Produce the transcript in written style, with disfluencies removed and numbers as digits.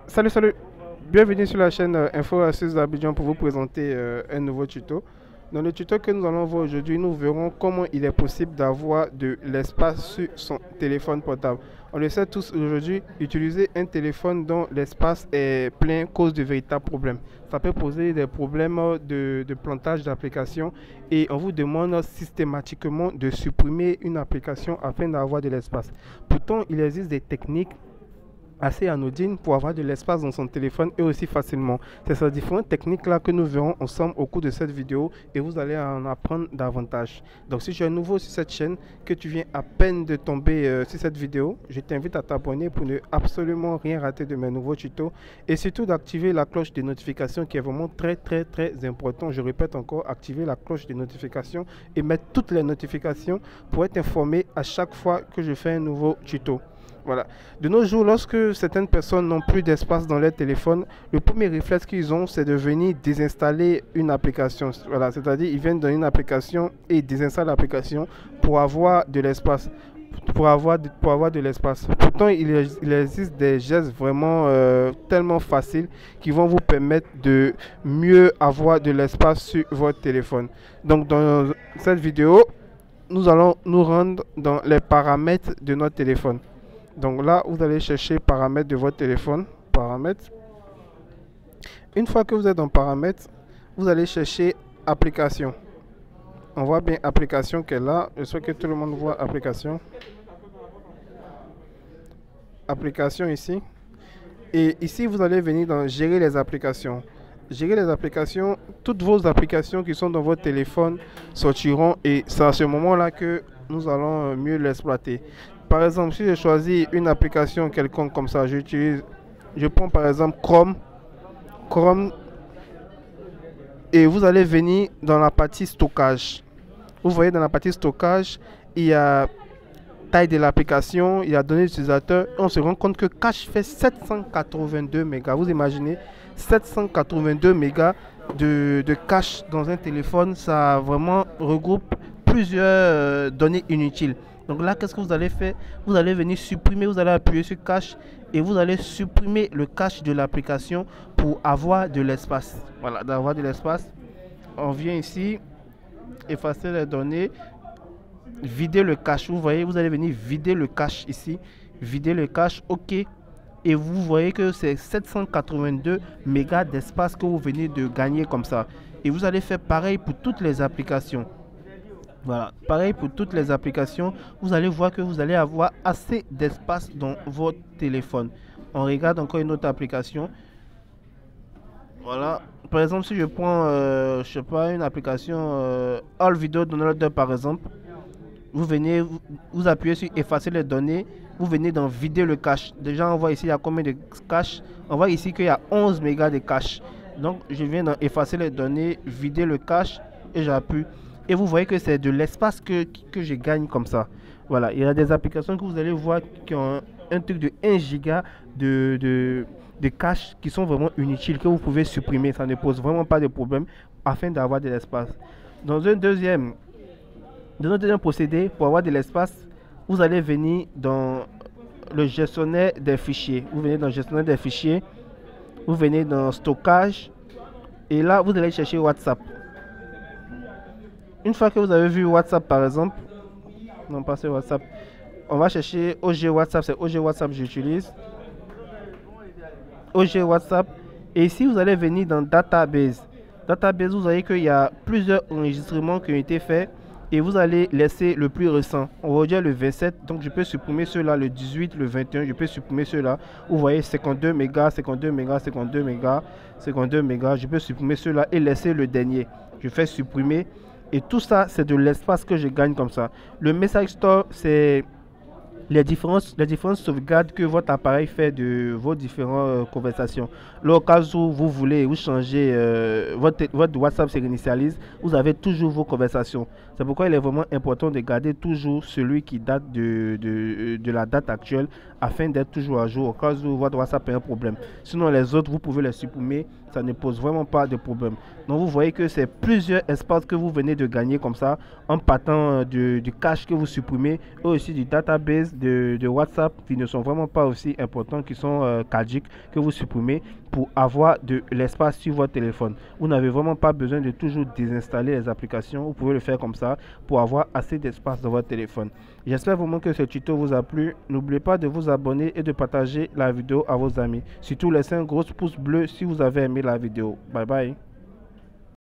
Salut, salut. Bienvenue sur la chaîne Info Astuces d'Abidjan pour vous présenter un nouveau tuto. Dans le tuto que nous allons voir aujourd'hui, nous verrons comment il est possible d'avoir de l'espace sur son téléphone portable. On le sait tous aujourd'hui, utiliser un téléphone dont l'espace est plein cause de véritables problèmes. Ça peut poser des problèmes de plantage d'applications et on vous demande systématiquement de supprimer une application afin d'avoir de l'espace. Pourtant, il existe des techniques assez anodine pour avoir de l'espace dans son téléphone et aussi facilement. C'est ces différentes techniques-là que nous verrons ensemble au cours de cette vidéo et vous allez en apprendre davantage. Donc si tu es nouveau sur cette chaîne, que tu viens à peine de tomber sur cette vidéo, je t'invite à t'abonner pour ne absolument rien rater de mes nouveaux tutos et surtout d'activer la cloche des notifications qui est vraiment très important. Je répète encore, activer la cloche des notifications et mettre toutes les notifications pour être informé à chaque fois que je fais un nouveau tuto. Voilà. De nos jours, lorsque certaines personnes n'ont plus d'espace dans leur téléphone, le premier réflexe qu'ils ont, c'est de venir désinstaller une application. Voilà, c'est-à-dire ils viennent dans une application et ils désinstallent l'application pour avoir de l'espace. Pour avoir de l'espace. Pourtant, il existe des gestes vraiment tellement faciles qui vont vous permettre de mieux avoir de l'espace sur votre téléphone. Donc, dans cette vidéo, nous allons nous rendre dans les paramètres de notre téléphone. Donc là, vous allez chercher paramètres de votre téléphone. Paramètres. Une fois que vous êtes dans paramètres, vous allez chercher application. On voit bien application qui est là. Je souhaite que tout le monde voit application. Application ici. Et ici, vous allez venir dans gérer les applications. Gérer les applications. Toutes vos applications qui sont dans votre téléphone sortiront et c'est à ce moment-là que nous allons mieux l'exploiter. Par exemple, si je choisis une application quelconque comme ça, je prends par exemple Chrome et vous allez venir dans la partie stockage. Vous voyez dans la partie stockage, il y a taille de l'application, il y a données d'utilisateur. On se rend compte que cache fait 782 mégas. Vous imaginez 782 mégas de cache dans un téléphone, ça vraiment regroupe plusieurs données inutiles. Donc là, qu'est-ce que vous allez faire? Vous allez venir supprimer, vous allez appuyer sur cache et vous allez supprimer le cache de l'application pour avoir de l'espace. Voilà, d'avoir de l'espace. On vient ici, effacer les données, vider le cache. Vous voyez, vous allez venir vider le cache ici, vider le cache, OK. Et vous voyez que c'est 782 mégas d'espace que vous venez de gagner comme ça. Et vous allez faire pareil pour toutes les applications. Voilà, pareil pour toutes les applications, vous allez voir que vous allez avoir assez d'espace dans votre téléphone. On regarde encore une autre application. Voilà, par exemple, si je prends, je sais pas, une application All Video Downloader par exemple, vous venez, vous appuyez sur effacer les données, vous venez dans vider le cache. Déjà, on voit ici il y a combien de cache. On voit ici qu'il y a 11 mégas de cache. Donc, je viens dans effacer les données, vider le cache et j'appuie. Et vous voyez que c'est de l'espace que je gagne comme ça. Voilà, il y a des applications que vous allez voir qui ont un truc de 1 giga de cache qui sont vraiment inutiles, que vous pouvez supprimer. Ça ne pose vraiment pas de problème afin d'avoir de l'espace. Dans un deuxième procédé, pour avoir de l'espace, vous allez venir dans le gestionnaire des fichiers. Vous venez dans le gestionnaire des fichiers, vous venez dans stockage et là, vous allez chercher WhatsApp. Une fois que vous avez vu WhatsApp par exemple, non pas c'est WhatsApp, on va chercher OG WhatsApp, c'est OG WhatsApp que j'utilise. OG WhatsApp. Et ici vous allez venir dans Database. Database, vous voyez qu'il y a plusieurs enregistrements qui ont été faits et vous allez laisser le plus récent. On va dire le 27, donc je peux supprimer ceux-là, le 18, le 21, je peux supprimer ceux-là. Vous voyez 52 mégas, 52 mégas, 52 mégas, 52 mégas, je peux supprimer ceux-là et laisser le dernier. Je fais supprimer. Et tout ça, c'est de l'espace que je gagne comme ça. Le Message Store, c'est les différentes sauvegardes que votre appareil fait de vos différentes conversations. Là, au cas où vous voulez vous changer, votre WhatsApp se réinitialise, vous avez toujours vos conversations. C'est pourquoi il est vraiment important de garder toujours celui qui date de la date actuelle afin d'être toujours à jour au cas où votre WhatsApp ait un problème. Sinon, les autres, vous pouvez les supprimer. Ça ne pose vraiment pas de problème. Donc, vous voyez que c'est plusieurs espaces que vous venez de gagner comme ça en partant du cache que vous supprimez et aussi du database de WhatsApp qui ne sont vraiment pas aussi importants, qui sont caduques, que vous supprimez pour avoir de l'espace sur votre téléphone. Vous n'avez vraiment pas besoin de toujours désinstaller les applications. Vous pouvez le faire comme ça pour avoir assez d'espace dans votre téléphone. J'espère vraiment que ce tuto vous a plu. N'oubliez pas de vous abonner et de partager la vidéo à vos amis. Surtout laissez un gros pouce bleu si vous avez aimé la vidéo. Bye bye.